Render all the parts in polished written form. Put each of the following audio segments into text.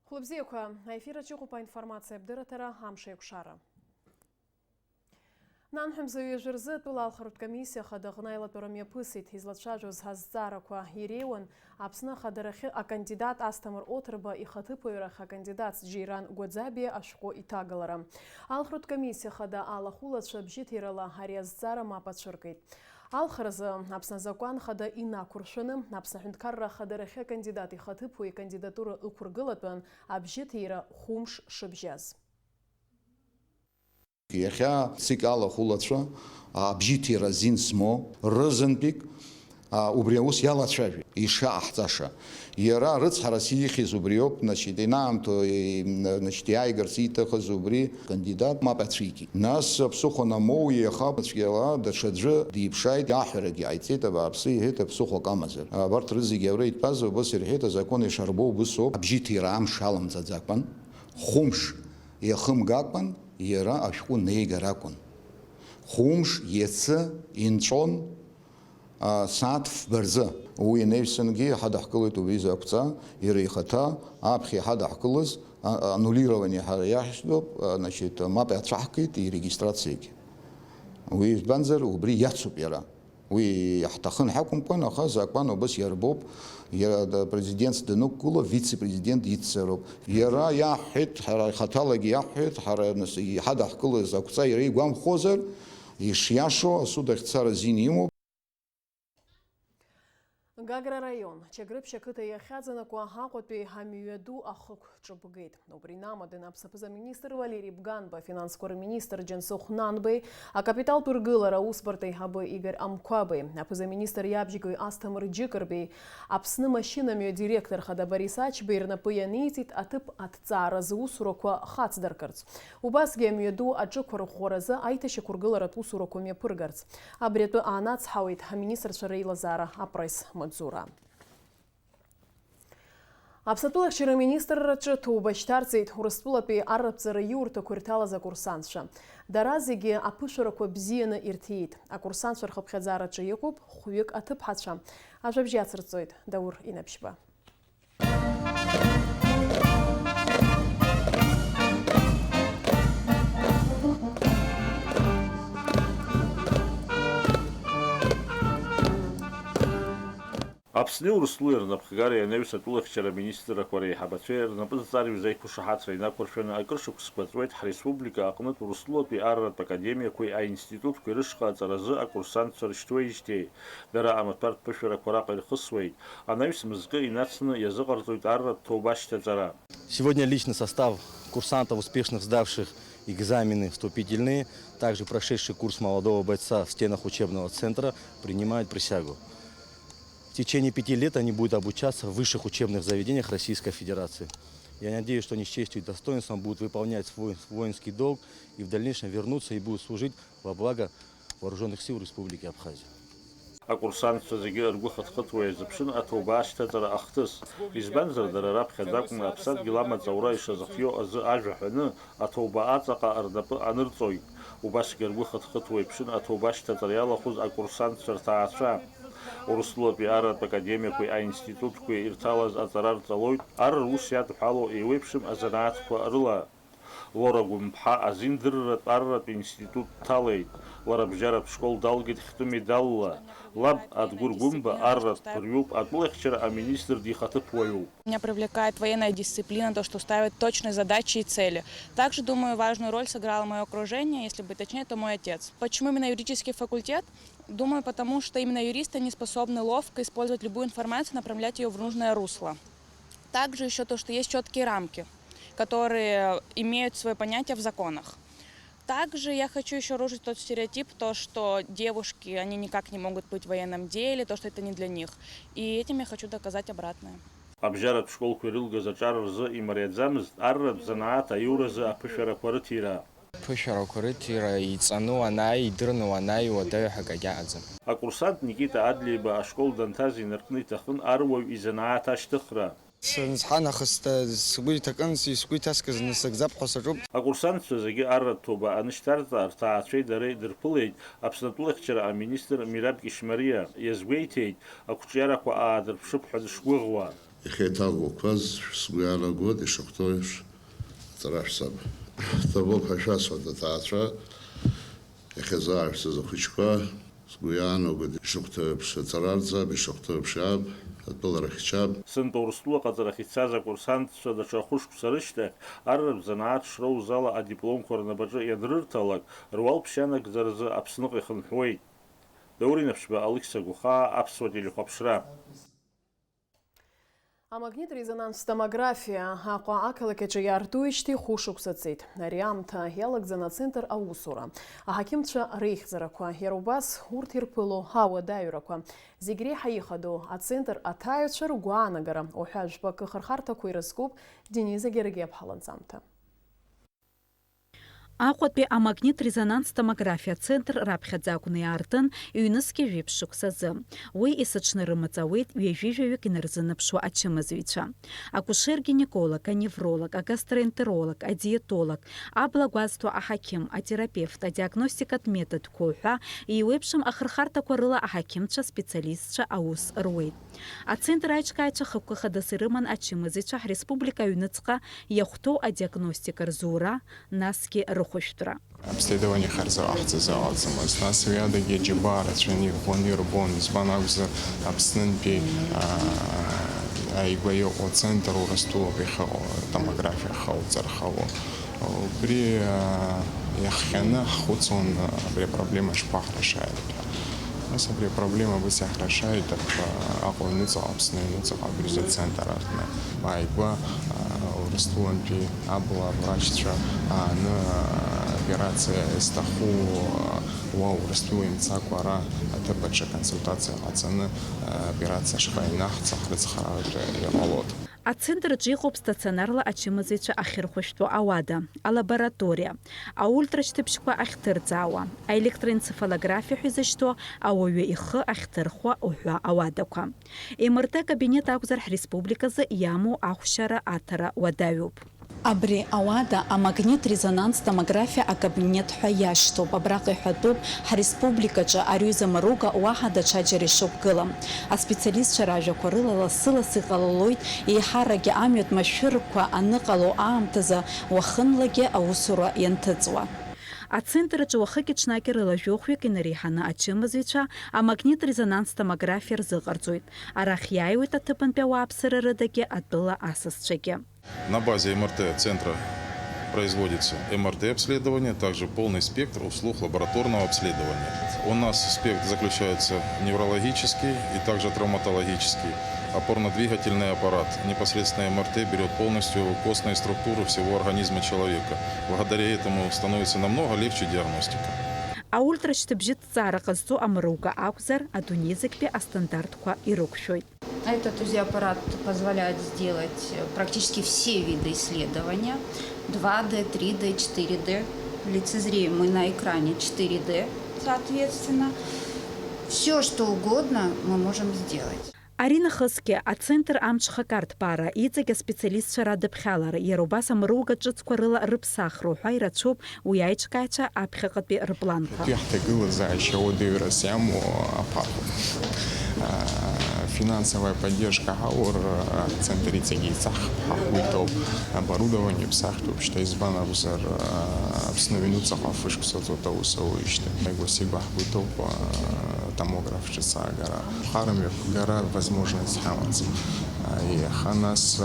Хлопзияква, аефираҿы иҟоуп аинформациа абдырраҭара амш еиқәшара. Нанҳәамзаҩ ажәырзы атәыла алхратә комиссиа ахадаҟны аилатәара мҩаԥысит. Излацәажәоз ҳазҵаарақәа иреиуан Аԥсны ахадарахьы акандидат Асҭамыр Оҭырба ихаҭыԥуаҩрахь акандидат Џьеиран Гәаӡабиа ашәҟәы иҭагалара. Алхратә комиссиа ахада алахәылацәа бжьыҭирала ари азҵаара мап ацәыркит. Алхаразы Аԥсны азакәан хада инақәыршәаны Аԥсны аҳәынҭқарра ахадарахьы акандидат ихаҭыԥуаҩ икандидатура ықәыргылатәын абжьыҭира хәымш шыбжьаз. Иахьа ЦИК алахәылацәа абжьыҭира азин змоу рызынтәык убри аус иалацәажәеит ишаҳҵаша. Иара рыцҳарас ихьыз убри ауп, инаамҭоу иааигарц ииҭахыз убри кандидат мап ацәикит. Нас аԥсыхәа намоу иаха цәгьала даҽаӡәы диԥшааит, аҳәарагьы ҟаиҵеит, абааԥсы иҳәеит аԥсыхәак амазар. Абарҭ рызегьы аура итәаз убас ирҳәеит, азакәан ишарбоу убыс ауп. Абжьыҭира амш аламҵаӡакәан, хәымш иахымгакәан иара ашәҟәы неигар акәын. Хәымш иацы инҵәон сааҭ фбарзы. Уи неҩсангьы ҳадаҳкылеит убри ақәҵа, иара ихаҭа аԥхьа иҳадаҳкылаз анулирование иаҳшьҭоуп, мап иацәаҳкит ирегистрациагьы. Уи избанзар убри иацуп иара. Уи иаҳҭахын ҳакәымкәан, аха закәан убас иарбоуп, иара президент данықәгыла вице-президент иццароуп. Иара иаҳҳәеит, ҳара ихаҭалагьы иаҳҳәеит, ҳара иҳадаҳкылаз ақәҵа иара игәамԥхозар, ишиашо асуд ахьцара азин имоуп. Гагра район, Чагрыԥшь ақыҭа иахьаҵанакуа Аҟәатәи амҩаду ахықә ҿыбгеит. Убри намадын аԥсабзаминистр Валерий Бганба, афинансқәа рминистр Џьансыхә Нанбеи, акапиталтә ргылара аусбарҭа аиҳабы Игор Амқәабеи, аԥызаминистр иабжьгаҩ Асҭамыр Џьыкырбеи, Аԥсны машьынамҩа директор хада Борис Ачбеи рнапы ианиҵит аҭыԥ аҭҵааразы усурақәа хацдыркырц. Убасгьы амҩаду аҿықәа рӷәӷәаразы аиҭашьақәа ргыларатә усурақәа мҩаԥыргарц. Абри атәы аанацҳауеит аминистрцәа реилазаара апресс Маӡура. Аԥсатәылахьчара аминистрраҿы ҭоуба шьҭарҵеит Урыстәылатәи арраԥҵара иурҭақәа ирҭалаз акурсантцәа. Дара зегьы аԥышәарақәа бзианы ирҭиит. Акурсантцәа рхыԥхьаӡараҿы иҟоуп хәҩык аҭыԥҳацәа. Ажәабжь иацырҵоит Даур Инабшьба. Аԥсни Урыстәылеи рнапхгара ианаҩс атәылахьчара аминистррақәа реиҳабацәеи рнапы зҵаараҩ еиқәышаҳаҭра инақәыршәаны акыршықәсқәа ҵуеит ҳреспублика аҟнытә Урыстәылатәи арратә академиақәеи аинститутқәеи рышҟа аҵаразы акурсантцәа рышьҭуеижьҭеи дара амаҭәартә ԥышәарақәа раҟа ирхысуеит. Анаҩс мызкы инацны иазыҟарҵоит арратә ҭоуба шьҭаҵара. Сегодня личный состав курсантов, успешных сдавших экзамены вступительные, также прошедший курс молодого бойца в стенах учебного центра, принимает присягу. В течение 5 лет они будут обучаться в высших учебных заведениях Российской Федерации. Я надеюсь, что они с честью и достоинством будут выполнять свой воинский долг и в дальнейшем вернуться и будут служить во благо Вооруженных сил Республики Абхазия. Акурсантцәа зегьы ргәы хыҭхыҭуа иазыԥшын аҭоуба ашьҭаҵара ахҭыс. Избанзар дара раԥхьаӡа акәны аԥсадгьыл амаҵура ишазыхио азы ажәа ҳәаны аҭоуба аҵаҟа рнапы анырҵоит. Убасгьы ргәы хыҭхыҭуа иԥшын аҭоуба ашьҭаҵара иалахәыз акурсантцәа рҭаацәа. Урыстәылатәи арратә академиақәеи аинститутқәеи ирҭалаз аҵара рҵалоит ар рус иадҳәало еиуеиԥшым азанааҭқәа рыла. Лора Гәымԥҳа азиндырратә арратә институт дҭалеит. Лара абжьаратә школ далгеит хьтәы медалла. Лаб Адгәыр Гәымба арратә ԥырҩуп, атәылахьчара аминистр дихаҭыԥуаҩуп. Меня привлекает военная дисциплина, то, что ставит точные задачи и цели. Также, думаю, важную роль сыграло мое окружение, если быть точнее, то мой отец. Почему именно юридический факультет? Думаю, потому что именно юристы не способны ловко использовать любую информацию, направлять ее в нужное русло. Также еще то, что есть четкие рамки, которые имеют свое понятие в законах. Также я хочу еще рушить тот стереотип, то, что девушки, они никак не могут быть в военном деле, то, что это не для них. И этим я хочу доказать обратное. Абжьаратә школқәа ирылгаз аҿар рзы имариаӡамызт арратә занааҭ аиуразы аԥышәарақәа рыҭира. Ԥышәарақәа рыҭира иҵану анааи, идырну анааи уадаҩ ҳәа агьаҟаӡам. Акурсант Никита Адлеиба ашкол данҭаз инаркны иҭахын аруаҩ изанааҭ ашьҭыхра. Акурсантцәа зегьы арратә ҭоуба анышьҭарҵа рҭаацәеи дареи дырԥылеит Аԥсны атәылахьчара аминистр Мираб Кишмариа. Иазгәеиҭеит ақәҿиарақәа аадырԥшып ҳәа дышгәыӷуа. ეხეთალ ოქას სგვიანაგოდ იშოხტოებს ტრაშსაბ თაბო ფაშასო და თატრა ეხეზარს ზოხიჩკა სგვიანაგოდ იშოხტოებს ტრალზა იშოხტოებს შაბ დოლარხიჩაბ Сынтурслу қазарахицаза курсантша да шахушку сарыште арраб занаат шроу зала а диплом корнабажа ядрырталак рвал пшанак зарзы апсынық ихын хуэй. Дауринапшба Алекса Гуха апсвадили хопшра. Амагнит-резонанс томография аҟәа ақалақьаҿы иаартуижьҭеи хәышықәса цеит. Ари аамҭа иалагӡан ацентр аусура. Аҳақьымцәа реихьӡарақәа, иара убас урҭ ирԥыло ауадаҩрақәа. Зегь реиҳа ихадоу ацентр аҭаҩцәа ргәаанагара уҳәа жәпакы хырхарҭақәа ирызкуп Денис Агерагиаԥҳа ланҵамҭа. Аҟәатәи амагнит-резонанс томографиа центр раԥхьаӡа акәны иаартын ҩнызқьи жәиԥшь шықәсазы. Уи исыҽнарымаҵауеит ҩажәижәаҩык инарзынаԥшуа ачымазаҩцәа. Акушер-гинеколог, аневролог, агастроэнтеролог, адиетолог, аблагәазҭо аҳақьым, атерапевт, адиагностикатә методқәа уҳәа еиуеиԥшым ахырхарҭақәа рыла аҳақьымцәа, специалистцәа аус руеит. Ацентр аиҿкааҩцәа хықәкы хадас ирыман ачымазаҩцәа ҳреспублика аҩныҵҟа иахәҭоу адиагностика рзура, насгьы рыхәышәтәра. Обследование харзаахӡазалаӡамызт. Нас уиадаги аџьабаа рацәаны ирӷәӷәаны ирбон, избан акәзар Аԥснынтәи ааигәа иҟоу центр Урыстәылоуп ихаҟоу томографиа хауҵархало. Убри иахҟьаны ҳхәыцуан абри апроблема шԥаҳрашааит ҳәа. Нас абри апроблема быс иаҳрашааит Аҟәа аҩныҵҟа, Аԥсны аҩныҵҟа абри центр аҟны ааигәа Урыстәылантәи абла врачцәа ааны операция изҭаху уа Урыстәыла имцакәа ара аҭыԥаҿы консультациа ҟаҵаны операциа шҟаинаҳҵа ҳрыцхраауеит иҟалоит. Ацентр аҿы иҟоуп стационарла ачымазаҩцәа ахьырхәышәтәу ауада, алабораториа, аультрашьҭыбжьқәа ахьҭырҵаауа, аелектроэнцефалографиа ҳәа изышьҭоу ауаҩы ихы ахьҭырхуа уҳәа ауадақәа. МРТ кабинет акәзар ҳреспубликазы иамоу ахәшьара аҭара уадаҩуп. Абри ауада амагнит-резонанс томографиа акабинет ҳәа иашьҭоуп. Абраҟа иҳәатәуп ҳреспубликаҿы аҩыза маруга уаҳа даҽаџьара ишықәгылам. Аспециалистцәа ражәақәа рыла лассы-лассы иҟалалоит еиҳарагьы амҩатә машәырқәа аныҟало аамҭазы уахынлагьы аусура ианҭыҵуа. Ацентр аҿы уахыки ҽнаки рыла жәохәҩык инареиҳаны ачымазаҩцәа амагнит-резонанс томографиа рзыҟарҵоит. Арахь иааиуеит аҭыԥантәи ауааԥсыра рыдагьы атәыла асасцәагьы. На базе МРТ-центра производится МРТ-обследование, также полный спектр услуг лабораторного обследования. У нас спектр заключается неврологический и также травматологический. Опорно-двигательный аппарат. Непосредственно МРТ берет полностью костные структуры всего организма человека. Благодаря этому становится намного легче диагностика. Аультрашьҭыбжьыҭҵаара ҟазҵо амруга акәзар адунеизыктәи астандартқәа ирықәшәоит. Этот УЗИ-аппарат позволяет сделать практически все виды исследования. 2D, 3D, 4D. Лицезреем мы на экране 4D, соответственно. Все, что угодно мы можем сделать. Арина Хысгьы ацентр амҽхак арҭбаара, иҵегь аспециалистцәа радыԥхьалара, иара убас амруга ҿыцқәа рыла рыԥсахра уҳәа ирацәоуп уи аиҿкааҩцәа аԥхьаҟатәи рыпланқәа. Иаҳҭагылазаашьа ауадаҩрас иамоу аԥахуп. Финансовая поддержка ГАУР центр иҵегь иҵахҳахуитоуп, оборудование ԥсахтәуп шьҭа избан акәзар Аԥсны аҩныҵҟа фышықәсаҵоит аус ауижьҭеи. Игәасигәа ҳгәиҭоуп томограф ҿыцаагара. Ԥхарамҩақәгара возможность ҳамаӡам. Иаха нас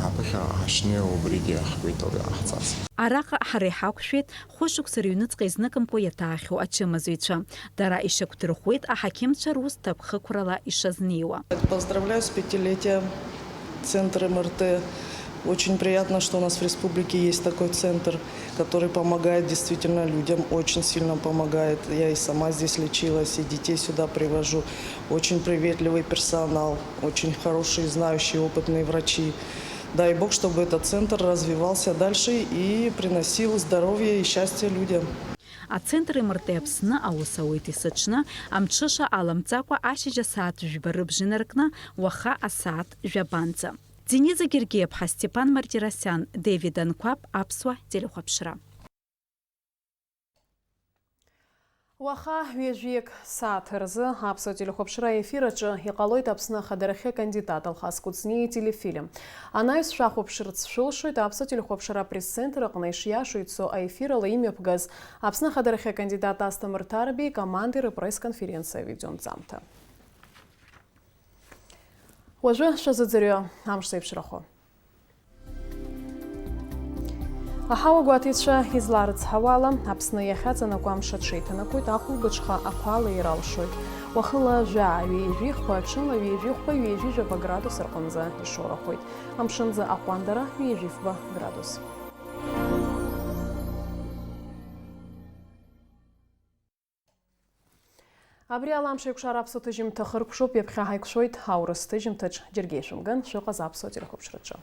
ҳаԥыхьаҟа ҳашьны убригьы ҳгәиҭоуп иҟаҳҵаз. Араҟа ҳара иҳақәшәеит хәышықәса рыҩныҵҟа изныкымкәа иаҭаахьоу ачымазаҩцәа. Дара ишьақәдырӷәӷәеит аҳақьымцәа рус ҭаԥхықәрала ишазнеиуа. Поздравляю с 5-летием центра МРТ. Очень приятно, что у нас в республике есть такой центр, который помогает действительно людям, очень сильно помогает. Я и сама здесь лечилась, и детей сюда привожу. Очень приветливый персонал, очень хорошие, знающие, опытные врачи. Дай Бог, чтобы этот центр развивался дальше и приносил здоровье и счастье людям. Ацентр МРТ Аԥсны аус ауеит исыҽны, амҽыша аламҵакәа ашьыжь асааҭ жәба рыбжьы наркны, уаха асааҭ жәабанӡа. Денис Агерагиаԥҳа, Степан Мартиросиан, Дэвид Анқәаб, Аԥсуа телехәаԥшра. Уаха ҩажәиак сааҭ рзы аԥсуа телехәаԥшра ефираҿы иҟалоит Аԥсны ахадарахьы акандидат Алхас Кәыҵниа ителефильм. Анаҩсшәа ахәаԥшырц шәылшоит аԥсуа телехәаԥшра апресс-центр аҟны ишиашо ицо аефир ала имҩаԥгаз Аԥсны ахадарахьы акандидат Асҭамыр Ҭарбеи командеи рпресс-конференциа видеонҵамҭа. Уажәы шәазыӡырҩы амш зеиԥшрахо. Аҳауа гәаҭеицәа изларыцҳауала, Аԥсны иахьаҵанакуа амш аҽеиҭанакуеит, ахәылбыҽха ақәала иралшоит. Уахыла ҩажәихқәа, ҽынла ҩажәи-жәаба градус рҟынӡа ишорахоит. Амшынӡа аҟәандара ҩажәи-фба градус. Абри ала амш еиқәшара аԥсуа ҭыжьымҭа хыркәшоуп, ҩаԥхьа ҳаиқәшәоит аурыс ҭыжьымҭаҿ џьаргьы ишәымган, шәыҟаз аԥсуа телехәаԥшраҿы.